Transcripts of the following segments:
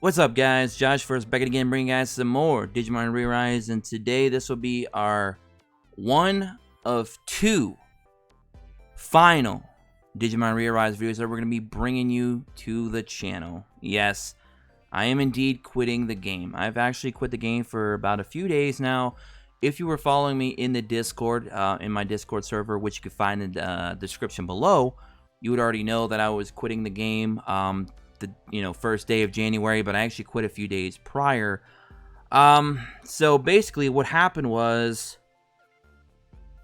What's up, guys? Josh first back again, bringing you guys some more Digimon ReArise, and today this will be our one of two final Digimon ReArise videos that we're going to be bringing you to the channel. Yes, I am indeed quitting the game. I've actually quit the game for about a few days now. If you were following me in the Discord, in my Discord server, which you can find in the description below, you would already know that I was quitting the game. The first day of January, but I actually quit a few days prior. So basically what happened was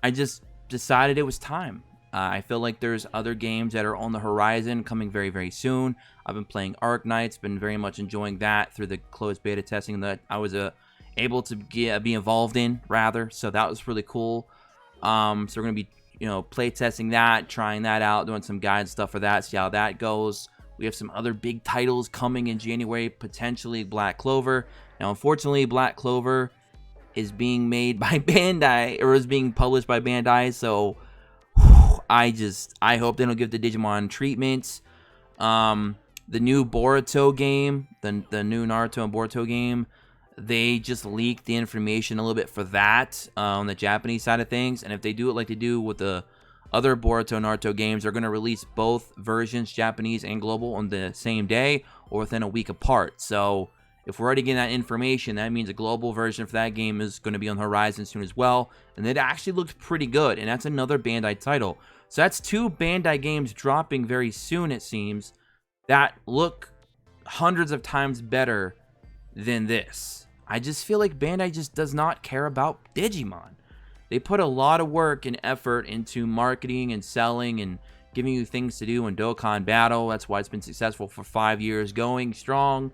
I just decided it was time. I feel like there's other games that are on the horizon coming very, very soon. I've been playing Arknights, been very much enjoying that through the closed beta testing that I was able to be involved in, rather. So that was really cool. So we're going to be, play testing that, trying that out, doing some guide stuff for that, see how that goes. We have some other big titles coming in January, potentially Black Clover. Now, unfortunately, Black Clover is being made by Bandai, or is being published by Bandai, so I hope they don't give the Digimon treatment. The new Boruto game, the new Naruto and Boruto game, they just leaked the information a little bit for that on the Japanese side of things, and if they do it like they do with the other Boruto Naruto games, are going to release both versions, Japanese and global, on the same day or within a week apart. So if we're already getting that information, that means a global version for that game is going to be on the horizon soon as well. And it actually looks pretty good, and that's another Bandai title. So that's two Bandai games dropping very soon, it seems, that look hundreds of times better than this. I just feel like Bandai just does not care about Digimon. They put a lot of work and effort into marketing and selling and giving you things to do in Dokkan Battle. That's why it's been successful for 5 years, going strong.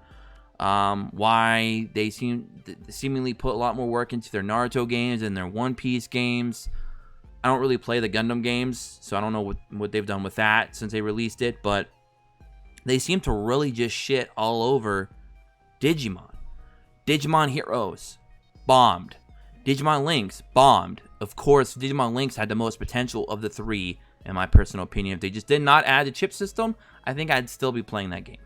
Why they seemingly put a lot more work into their Naruto games and their One Piece games. I don't really play the Gundam games, so I don't know what they've done with that since they released it, but they seem to really just shit all over Digimon. Digimon Heroes bombed. Digimon Lynx bombed. Of course, Digimon Lynx had the most potential of the three, in my personal opinion. If they just did not add the chip system, I think I'd still be playing that game.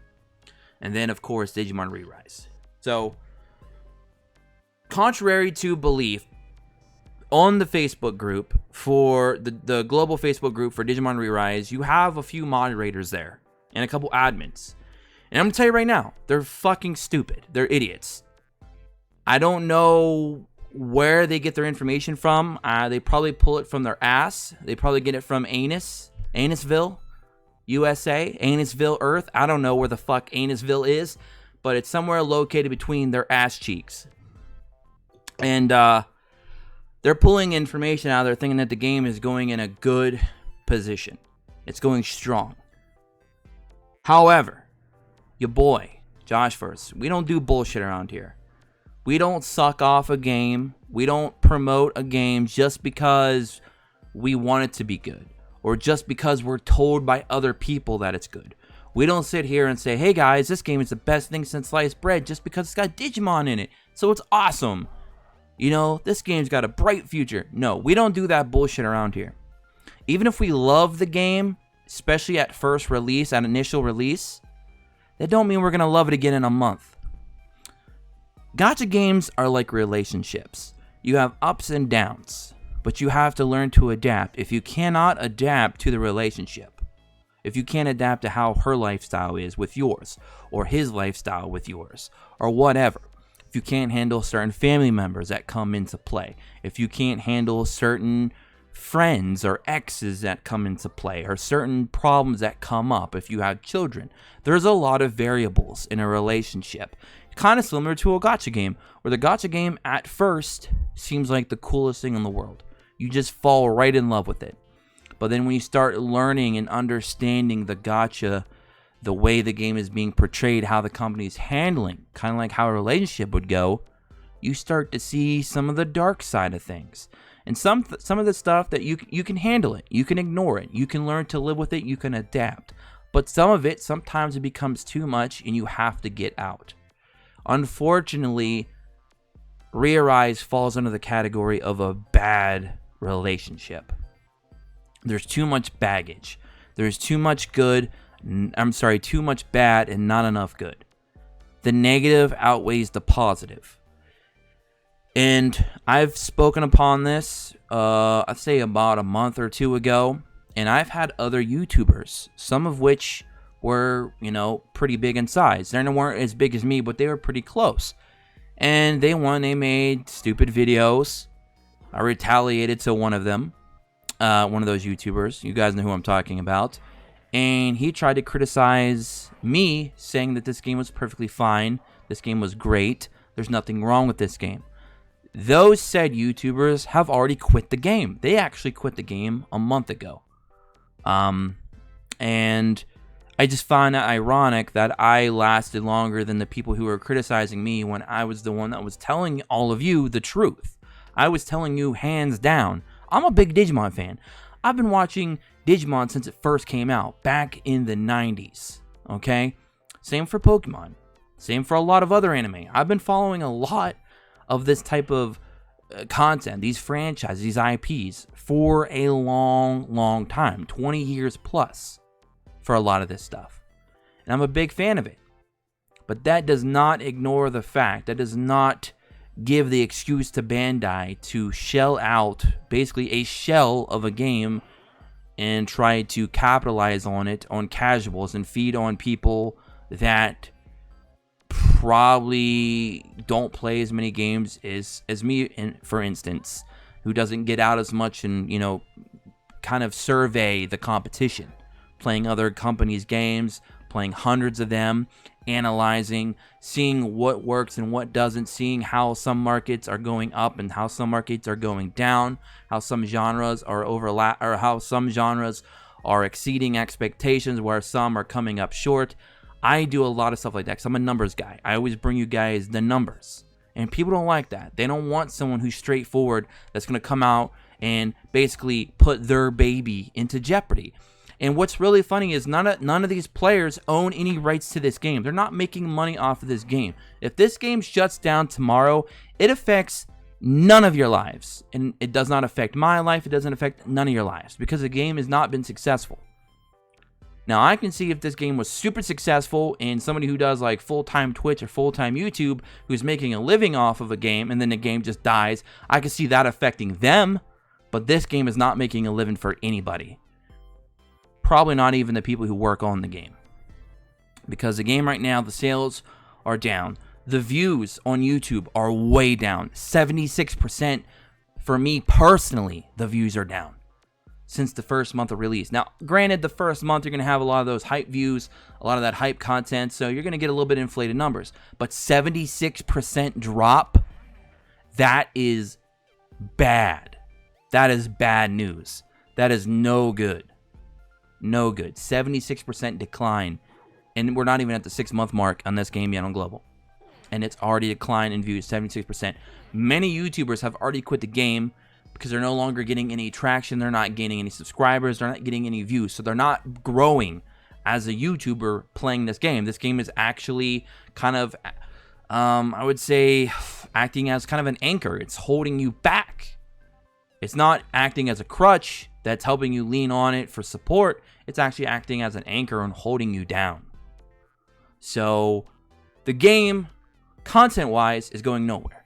And then, of course, Digimon ReArise. So, contrary to belief, on the Facebook group, for the global Facebook group for Digimon ReArise, you have a few moderators there, and a couple admins. And I'm going to tell you right now, they're fucking stupid. They're idiots. I don't know where they get their information from. They probably pull it from their ass. They probably get it from Annisville, USA, Annisville, Earth. I don't know where the fuck Annisville is, but it's somewhere located between their ass cheeks. And they're pulling information out of there thinking that the game is going in a good position. It's going strong. However, your boy, Josh first, we don't do bullshit around here. We don't suck off a game. We don't promote a game just because we want it to be good, or just because we're told by other people that it's good. We don't sit here and say, hey guys, this game is the best thing since sliced bread just because it's got Digimon in it, so it's awesome. This game's got a bright future. No, we don't do that bullshit around here. Even if we love the game, especially at first release, at initial release, that don't mean we're going to love it again in a month. Gacha games are like relationships. You have ups and downs, but you have to learn to adapt. If you cannot adapt to the relationship, if you can't adapt to how her lifestyle is with yours, or his lifestyle with yours, or whatever, if you can't handle certain family members that come into play, if you can't handle certain friends or exes that come into play, or certain problems that come up if you have children, there's a lot of variables in a relationship. Kind of similar to a gacha game, where the gacha game at first seems like the coolest thing in the world. You just fall right in love with it. But then when you start learning and understanding the gacha, the way the game is being portrayed, how the company's handling, kind of like how a relationship would go, you start to see some of the dark side of things. And some of the stuff that you can handle it, you can ignore it, you can learn to live with it, you can adapt. But some of it, sometimes it becomes too much and you have to get out. Unfortunately, ReArise falls under the category of a bad relationship. There's too much baggage. There's too much too much bad and not enough good. the negative outweighs the positive. And I've spoken upon this, I'd say about a month or two ago, and I've had other YouTubers, some of which were, pretty big in size. They weren't as big as me, but they were pretty close. And they made stupid videos. I retaliated to one of them, one of those YouTubers. You guys know who I'm talking about. And he tried to criticize me, saying that this game was perfectly fine. This game was great. There's nothing wrong with this game. Those said YouTubers have already quit the game. They actually quit the game a month ago. And I just find it ironic that I lasted longer than the people who were criticizing me when I was the one that was telling all of you the truth. I was telling you hands down. I'm a big Digimon fan. I've been watching Digimon since it first came out, back in the 90s, okay? Same for Pokemon. Same for a lot of other anime. I've been following a lot of this type of content, these franchises, these IPs, for a long, long time. 20 years plus for a lot of this stuff. And I'm a big fan of it. But that does not ignore the fact, that does not give the excuse to Bandai to shell out basically a shell of a game and try to capitalize on it, on casuals, and feed on people that probably don't play as many games as me, for instance, who doesn't get out as much and, kind of survey the competition, playing other companies' games, playing hundreds of them, analyzing, seeing what works and what doesn't, seeing how some markets are going up and how some markets are going down, how some genres are or how some genres are exceeding expectations, where some are coming up short. I do a lot of stuff like that because I'm a numbers guy. I always bring you guys the numbers. And people don't like that. They don't want someone who's straightforward, that's going to come out and basically put their baby into jeopardy. And what's really funny is none of these players own any rights to this game. They're not making money off of this game. If this game shuts down tomorrow, it affects none of your lives. And it does not affect my life. It doesn't affect none of your lives because the game has not been successful. Now, I can see if this game was super successful and somebody who does like full-time Twitch or full-time YouTube who's making a living off of a game and then the game just dies, I can see that affecting them. But this game is not making a living for anybody. Probably not even the people who work on the game. Because the game right now, the sales are down. The views on YouTube are way down. 76% for me personally, the views are down since the first month of release. Now, granted, the first month you're going to have a lot of those hype views, a lot of that hype content, so you're going to get a little bit inflated numbers. But 76% drop, that is bad. That is bad news. That is no good. No good. 76% decline. And we're not even at the 6-month mark on this game yet on global. And it's already declined in views, 76%. Many YouTubers have already quit the game because they're no longer getting any traction. They're not gaining any subscribers. They're not getting any views. So they're not growing as a YouTuber playing this game. This game is actually kind of, I would say, acting as kind of an anchor. It's holding you back. It's not acting as a crutch that's helping you lean on it for support. It's actually acting as an anchor and holding you down. So the game, content-wise, is going nowhere.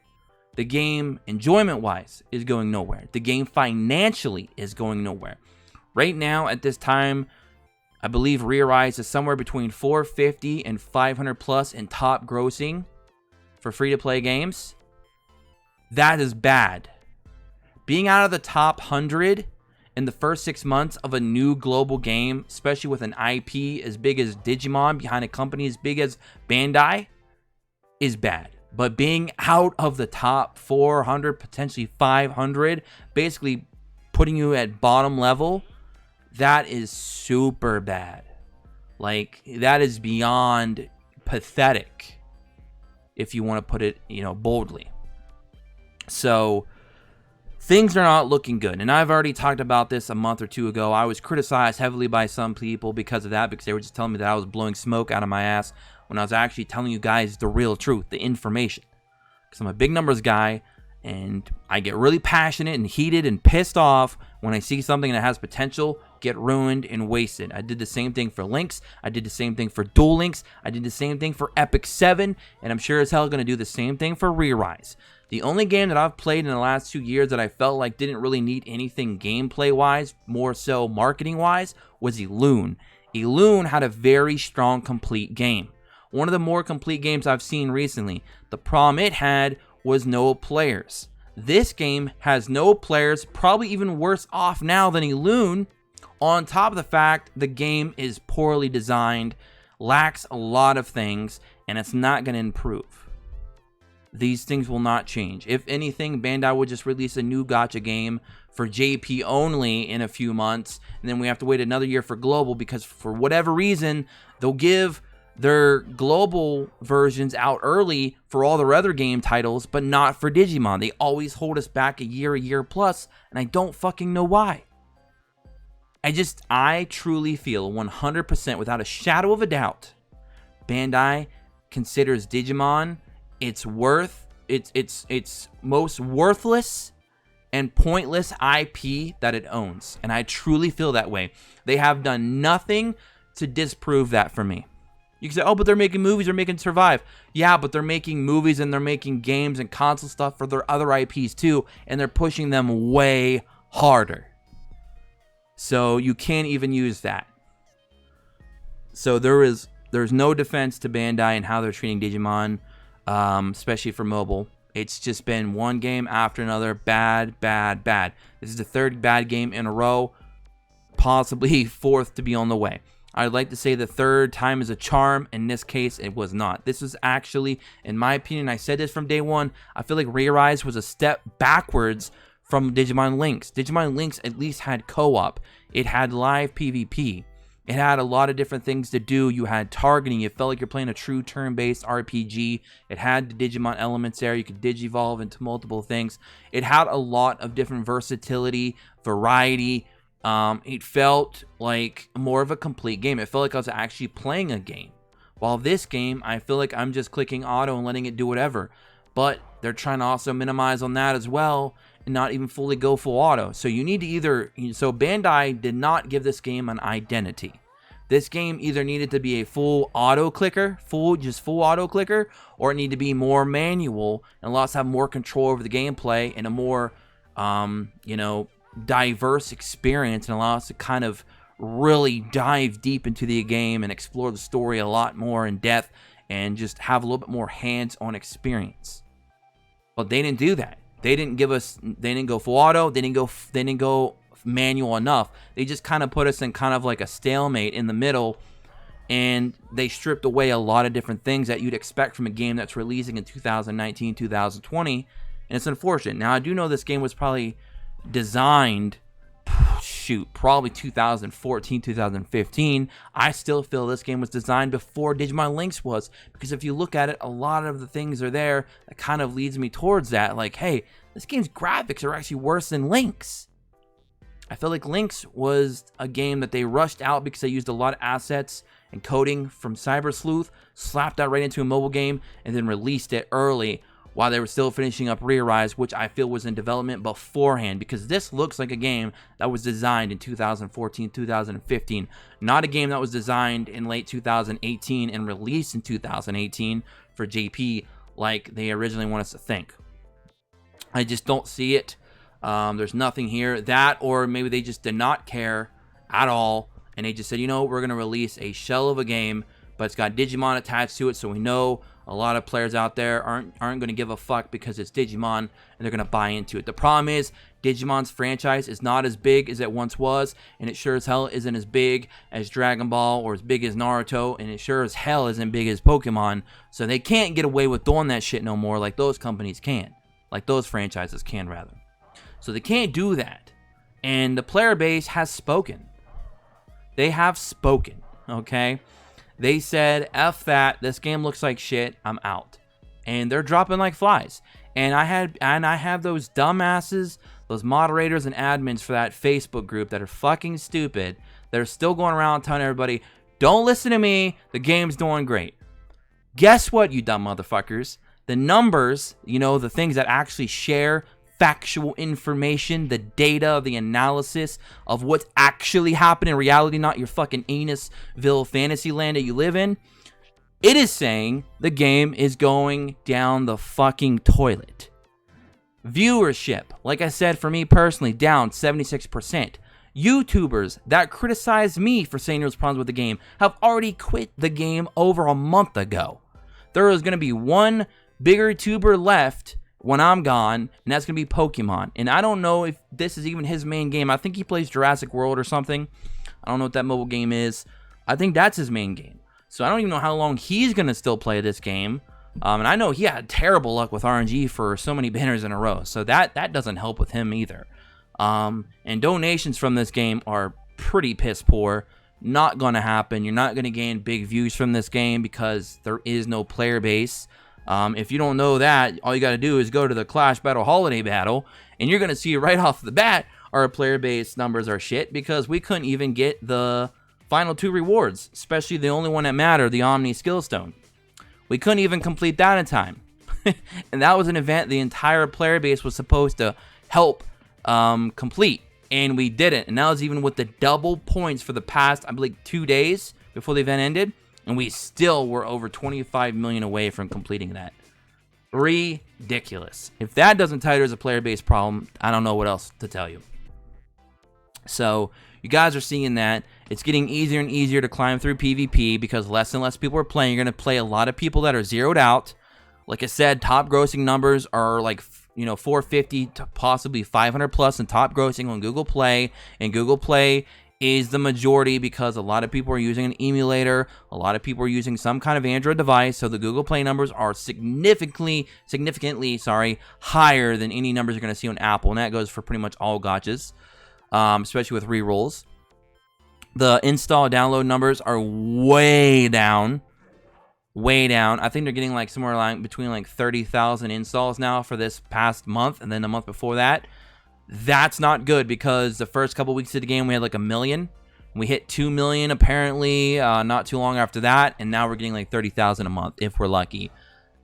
The game, enjoyment-wise, is going nowhere. The game, financially, is going nowhere. Right now, at this time, I believe ReArise is somewhere between 450 and 500 plus in top grossing for free-to-play games. That is bad. Being out of the top 100 in the first 6 months of a new global game, especially with an IP as big as Digimon behind a company as big as Bandai, is bad. But being out of the top 400, potentially 500, basically putting you at bottom level, that is super bad. Like, that is beyond pathetic, if you want to put it, boldly. So things are not looking good. And I've already talked about this a month or two ago. I was criticized heavily by some people because of that, because they were just telling me that I was blowing smoke out of my ass when I was actually telling you guys the real truth, the information. Because I'm a big numbers guy, And I get really passionate and heated and pissed off when I see something that has potential get ruined and wasted. I did the same thing for Links. I did the same thing for Duel Links. I did the same thing for Epic 7. And I'm sure as hell going to do the same thing for ReArise. The only game that I've played in the last 2 years that I felt like didn't really need anything gameplay-wise, more so marketing-wise, was Elune. Elune had a very strong, complete game. One of the more complete games I've seen recently. The problem it had was no players. This game has no players, probably even worse off now than Elune. On top of the fact the game is poorly designed, lacks a lot of things, and it's not going to improve. These things will not change. If anything, Bandai would just release a new gacha game for JP only in a few months, and then we have to wait another year for global, because for whatever reason, they'll give their global versions out early for all their other game titles, but not for Digimon. They always hold us back a year plus, and I don't fucking know why. I truly feel 100% without a shadow of a doubt, Bandai considers Digimon its most worthless and pointless IP that it owns. And I truly feel that way. They have done nothing to disprove that for me. You can say, oh, but they're making movies, they're making Survive. Yeah, but they're making movies and they're making games and console stuff for their other IPs too, and they're pushing them way harder. So you can't even use that. So there's no defense to Bandai and how they're treating Digimon, especially for mobile. It's just been one game after another, bad. This is the third bad game in a row, possibly fourth to be on the way. I'd like to say the third time is a charm. In this case, it was not. This was actually, in my opinion, I said this from day one, I feel like ReArise was a step backwards from Digimon Links. Digimon Links at least had co-op. It had live PvP. It had a lot of different things to do. You had targeting. It felt like you're playing a true turn-based RPG. It had the Digimon elements there. You could digivolve into multiple things. It had a lot of different versatility, variety. It felt like more of a complete game. It felt like I was actually playing a game. While this game, I feel like I'm just clicking auto and letting it do whatever. But they're trying to also minimize on that as well and not even fully go full auto. So you need to so Bandai did not give this game an identity. This game either needed to be a full auto clicker, full auto clicker, or it needed to be more manual and allow us to have more control over the gameplay and a more, diverse experience, and allow us to kind of really dive deep into the game and explore the story a lot more in depth and just have a little bit more hands-on experience. But they didn't do that. They didn't go full auto. They didn't go manual enough. They just kind of put us in kind of like a stalemate in the middle, and they stripped away a lot of different things that you'd expect from a game that's releasing in 2019, 2020, and it's unfortunate. Now, I do know this game was probably designed, probably 2014, 2015. I still feel this game was designed before Digimon Links was, because if you look at it, a lot of the things are there that kind of leads me towards that. Like, hey, this game's graphics are actually worse than Links. I feel like Links was a game that they rushed out because they used a lot of assets and coding from Cyber Sleuth, slapped that right into a mobile game, and then released it early while they were still finishing up ReArise, which I feel was in development beforehand, because this looks like a game that was designed in 2014, 2015, not a game that was designed in late 2018 and released in 2018 for JP like they originally want us to think. I just don't see it. There's nothing here. That, or maybe they just did not care at all, and they just said, we're going to release a shell of a game, but it's got Digimon attached to it, so we know a lot of players out there aren't going to give a fuck because it's Digimon, and they're going to buy into it. The problem is, Digimon's franchise is not as big as it once was, and it sure as hell isn't as big as Dragon Ball or as big as Naruto, and it sure as hell isn't big as Pokemon, so they can't get away with doing that shit no more like those companies can. Like those franchises can, rather. So they can't do that. And the player base has spoken. They have spoken, okay? They said, F that, this game looks like shit, I'm out. And they're dropping like flies. And I have those dumbasses, those moderators and admins for that Facebook group that are fucking stupid. They're still going around telling everybody, don't listen to me, the game's doing great. Guess what, you dumb motherfuckers? the numbers, you know, the things that actually share factual information, the data, the analysis of what's actually happening in reality, not your fucking Anusville fantasy land that you live in, it is saying the game is going down the fucking toilet. Viewership, like I said, for me personally, down 76%. YouTubers that criticize me for saying there's problems with the game have already quit the game over a month ago. There is going to be one bigger tuber left when I'm gone, and that's going to be Pokemon. And I don't know if this is even his main game. I think he plays Jurassic World or something. I don't know what that mobile game is. I think that's his main game. So I don't even know how long he's going to still play this game. And I know he had terrible luck with RNG for so many banners in a row. So that doesn't help with him either. And donations from this game are pretty piss poor. Not going to happen. You're not going to gain big views from this game because there is no player base. If you don't know that, all you got to do is go to the Clash Battle Holiday Battle, and you're going to see right off the bat our player base numbers are shit because we couldn't even get the final 2 rewards, especially the only one that mattered, the Omni Skill Stone. We couldn't even complete that in time. And that was an event the entire player base was supposed to help complete, and we didn't. And that was even with the double points for the past, I believe, 2 days before the event ended, and we still were over 25 million away from completing that. Ridiculous. If that doesn't tell you there's a player base problem, I don't know what else to tell you. So you guys are seeing that it's getting easier and easier to climb through PvP because less and less people are playing. You're going to play a lot of people that are zeroed out. Like I said, top grossing numbers are like, you know, 450 to possibly 500 plus in top grossing on Google Play. And Google Play is the majority because a lot of people are using an emulator. A lot of people are using some kind of Android device. So the Google Play numbers are significantly higher than any numbers you're going to see on Apple. And that goes for pretty much all gotchas, especially with rerolls. The install download numbers are way down. I think they're getting like somewhere like between like 30,000 installs now for this past month, and then the month before that. That's not good because the first couple weeks of the game we had like 1 million. We hit 2 million apparently not too long after that, and now we're getting like 30,000 a month if we're lucky.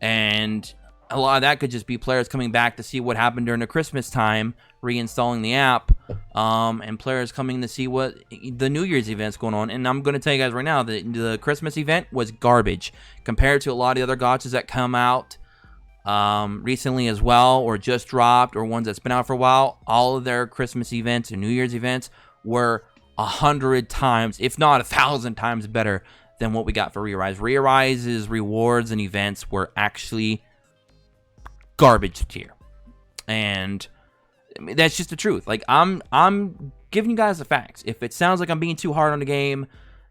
And a lot of that could just be players coming back to see what happened during the Christmas time, reinstalling the app, and players coming to see what the New Year's event's going on. And I'm going to tell you guys right now that the Christmas event was garbage compared to a lot of the other gotchas that come out recently as well, or just dropped, or ones that's been out for a while. All of their Christmas events and New Year's events were 100 times, if not 1,000 times better than what we got for ReArise. ReArise's rewards and events were actually garbage tier, and I mean, that's just the truth. Like I'm giving you guys the facts. If it sounds like I'm being too hard on the game,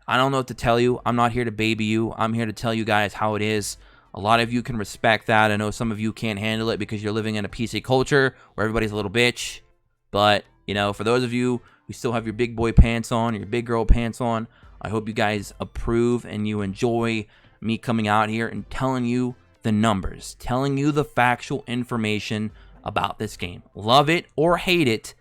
I don't know what to tell you. I'm not here to baby you. I'm here to tell you guys how it is. A lot of you can respect that. I know some of you can't handle it because you're living in a PC culture where everybody's a little bitch. But, you know, for those of you who still have your big boy pants on, your big girl pants on, I hope you guys approve and you enjoy me coming out here and telling you the numbers, telling you the factual information about this game. Love it or hate it,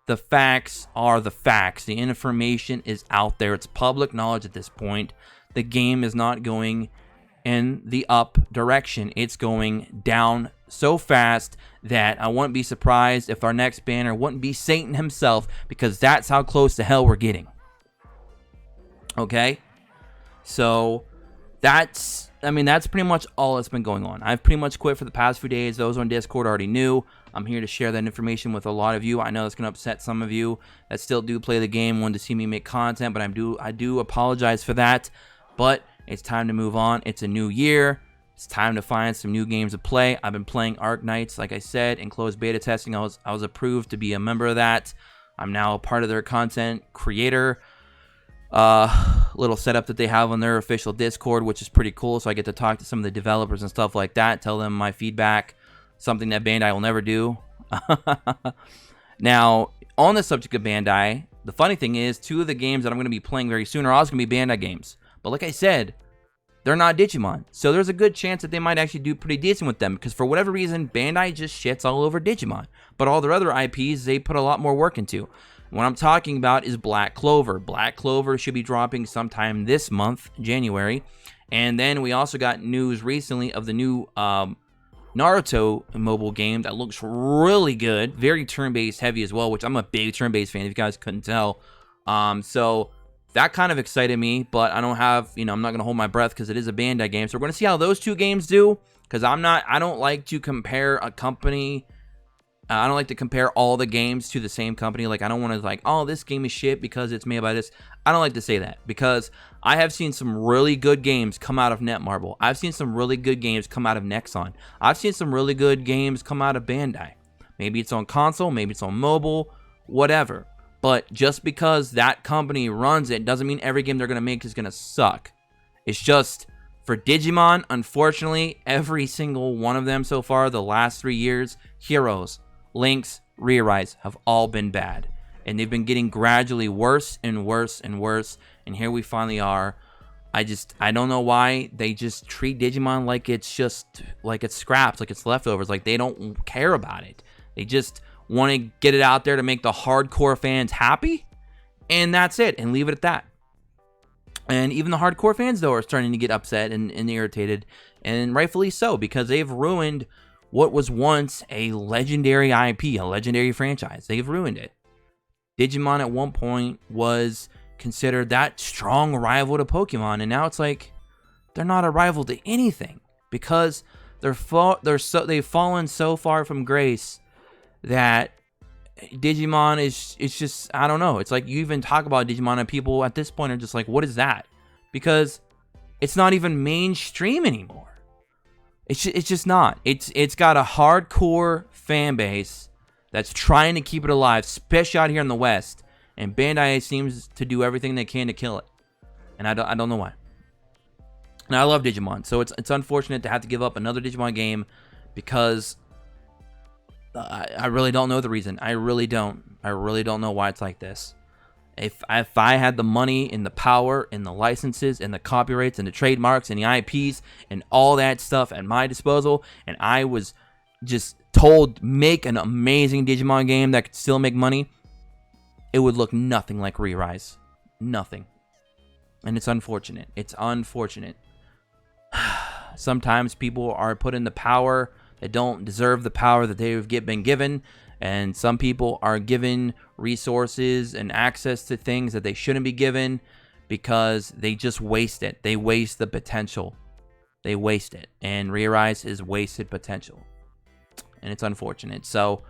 the facts are the facts. The information is out there. It's public knowledge at this point. The game is not going in the up direction. It's going down so fast that I wouldn't be surprised if our next banner wouldn't be Satan himself, because that's how close to hell we're getting. Okay? So that's pretty much all that's been going on. I've pretty much quit for the past few days. Those on Discord already knew. I'm here to share that information with a lot of you. I know it's going to upset some of you that still do play the game, want to see me make content, but I do apologize for that. But it's time to move on. It's a new year. It's time to find some new games to play. I've been playing Arc Knights, like I said, in closed beta testing. I was approved to be a member of that. I'm now a part of their content creator little setup that they have on their official Discord, which is pretty cool. So I get to talk to some of the developers and stuff like that, tell them my feedback, something that Bandai will never do. Now, on the subject of Bandai, the funny thing is, 2 of the games that I'm going to be playing very soon are also going to be Bandai games. But like I said, they're not Digimon. So there's a good chance that they might actually do pretty decent with them, because for whatever reason, Bandai just shits all over Digimon. But all their other IPs, they put a lot more work into. What I'm talking about is Black Clover. Black Clover should be dropping sometime this month, January. And then we also got news recently of the new Naruto mobile game that looks really good, very turn-based heavy as well, which I'm a big turn-based fan if you guys couldn't tell. So that kind of excited me, but I don't have, I'm not going to hold my breath because it is a Bandai game. So we're going to see how those two games do, because I don't like to compare a company. I don't like to compare all the games to the same company. Like, I don't want to like, oh, this game is shit because it's made by this. I don't like to say that, because I have seen some really good games come out of Netmarble. I've seen some really good games come out of Nexon. I've seen some really good games come out of Bandai. Maybe it's on console, maybe it's on mobile, whatever. But just because that company runs it doesn't mean every game they're going to make is going to suck. It's just, for Digimon, unfortunately, every single one of them so far, the last 3 years, Heroes, Links, ReArise, have all been bad. And they've been getting gradually worse and worse and worse. And here we finally are. I don't know why they just treat Digimon like it's scraps, like it's leftovers, like they don't care about it. They just want to get it out there to make the hardcore fans happy, and that's it, and leave it at that. And even the hardcore fans, though, are starting to get upset and irritated, and rightfully so, because they've ruined what was once a legendary IP, a legendary franchise. They've ruined it. Digimon at one point was considered that strong rival to Pokemon, and now it's like they're not a rival to anything, because they've fallen so far from grace that Digimon is just, I don't know. It's like you even talk about Digimon and people at this point are just like, what is that? Because it's not even mainstream anymore. It's just not. It's got a hardcore fan base that's trying to keep it alive, especially out here in the West. And Bandai seems to do everything they can to kill it. And I don't know why. Now, I love Digimon, so it's unfortunate to have to give up another Digimon game, because I really don't know the reason. I really don't know why it's like this. If I had the money and the power and the licenses and the copyrights and the trademarks and the IPs and all that stuff at my disposal, and I was just told make an amazing Digimon game that could still make money, it would look nothing like ReArise. Nothing. And it's unfortunate. It's unfortunate. Sometimes people are put in the power that don't deserve the power that they've been given, and some people are given resources and access to things that they shouldn't be given because they just waste it. They waste the potential. They waste it, and ReArise is wasted potential, and it's unfortunate. So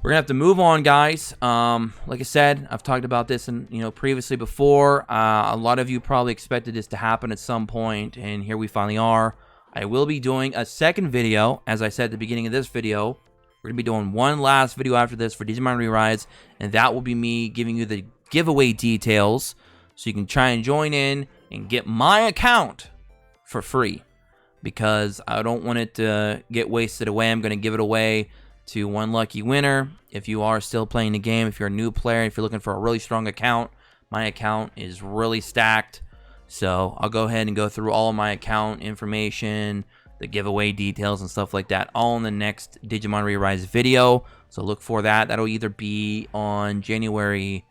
we're gonna have to move on, guys. Like I said, I've talked about this previously before. A lot of you probably expected this to happen at some point, and here we finally are. I will be doing a second video, as I said at the beginning of this video. We're going to be doing one last video after this for Digimon ReArise, and that will be me giving you the giveaway details, so you can try and join in and get my account for free, because I don't want it to get wasted away. I'm going to give it away to one lucky winner. If you are still playing the game, if you're a new player, if you're looking for a really strong account, my account is really stacked. So I'll go ahead and go through all of my account information, the giveaway details and stuff like that, all in the next Digimon ReArise video. So look for that. That'll either be on January,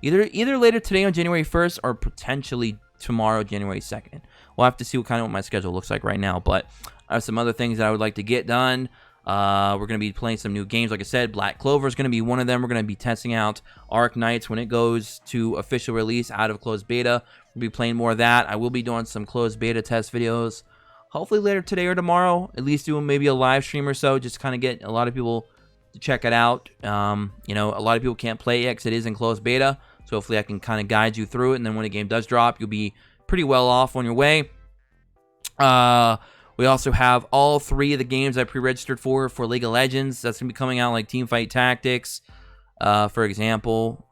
either later today on January 1st or potentially tomorrow, January 2nd. We'll have to see what my schedule looks like right now. But I have some other things that I would like to get done. We're going to be playing some new games. Like I said, Black Clover is going to be one of them. We're going to be testing out Arc Knights when it goes to official release out of closed beta. We'll be playing more of that. I will be doing some closed beta test videos, hopefully later today or tomorrow. At least doing maybe a live stream or so, just kind of get a lot of people to check it out. A lot of people can't play it yet because it is in closed beta. So hopefully I can kind of guide you through it. And then when the game does drop, you'll be pretty well off on your way. We also have all 3 of the games I pre-registered for League of Legends. That's going to be coming out, like Teamfight Tactics, for example.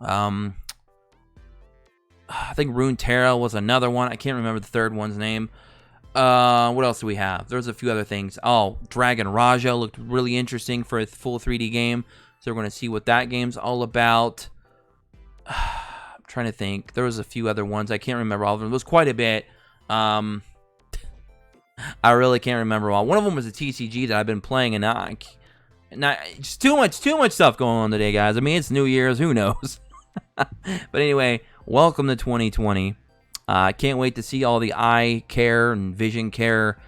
I think Runeterra was another one. I can't remember the third one's name. What else do we have? There's a few other things. Oh, Dragon Raja looked really interesting for a full 3D game. So we're going to see what that game's all about. I'm trying to think. There was a few other ones. I can't remember all of them. It was quite a bit. I really can't remember all. One of them was a TCG that I've been playing, and just too much stuff going on today, guys. I mean, it's New Year's. Who knows? But anyway, welcome to 2020. I can't wait to see all the eye care and vision care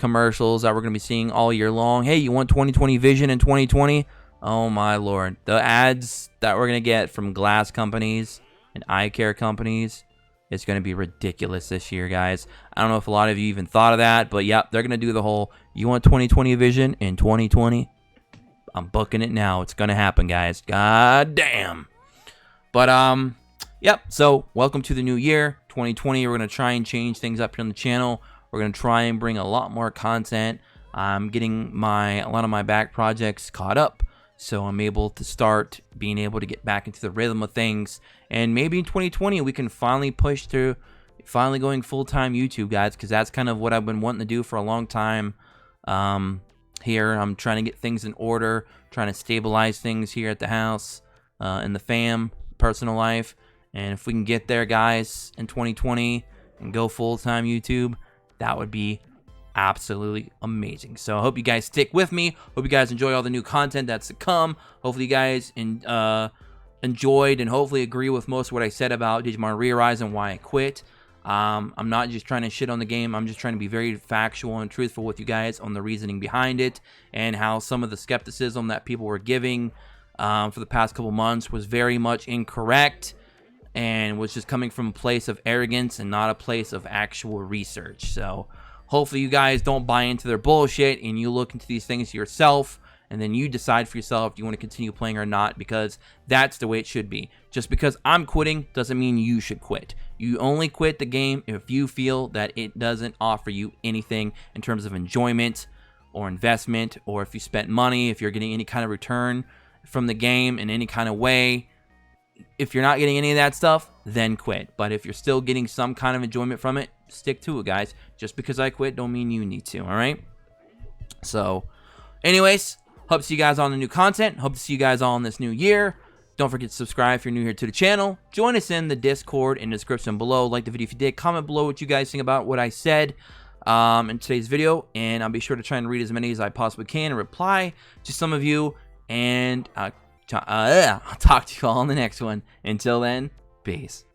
commercials that we're going to be seeing all year long. Hey, you want 2020 vision in 2020? Oh my lord. The ads that we're going to get from glass companies and eye care companies, it's going to be ridiculous this year, guys. I don't know if a lot of you even thought of that, but yep, they're going to do the whole, you want 2020 vision in 2020? I'm booking it now. It's going to happen, guys. God damn. But, yep, so welcome to the new year, 2020. We're going to try and change things up here on the channel. We're going to try and bring a lot more content. I'm getting a lot of my back projects caught up, so I'm able to start being able to get back into the rhythm of things. And maybe in 2020, we can finally push through, finally going full-time YouTube, guys, because that's kind of what I've been wanting to do for a long time. Here, I'm trying to get things in order, trying to stabilize things here at the house, in the fam, personal life. And if we can get there, guys, in 2020 and go full-time YouTube, that would be absolutely amazing. So I hope you guys stick with me. Hope you guys enjoy all the new content that's to come. Hopefully you guys enjoyed and hopefully agree with most of what I said about Digimon ReArise and why I quit. I'm not just trying to shit on the game. I'm just trying to be very factual and truthful with you guys on the reasoning behind it and how some of the skepticism that people were giving for the past couple months was very much incorrect and was just coming from a place of arrogance and not a place of actual research. So hopefully you guys don't buy into their bullshit and you look into these things yourself and then you decide for yourself if you want to continue playing or not, because that's the way it should be. Just because I'm quitting doesn't mean you should quit. You only quit the game if you feel that it doesn't offer you anything in terms of enjoyment or investment, or if you spent money, if you're getting any kind of return from the game in any kind of way. If you're not getting any of that stuff, then quit. But if you're still getting some kind of enjoyment from it, stick to it, guys. Just because I quit don't mean you need to, all right? So, anyways, hope to see you guys on the new content. Hope to see you guys all in this new year. Don't forget to subscribe if you're new here to the channel. Join us in the Discord in the description below. Like the video if you did. Comment below what you guys think about what I said in today's video. And I'll be sure to try and read as many as I possibly can and reply to some of you. And I'll talk to you all in the next one. Until then, peace.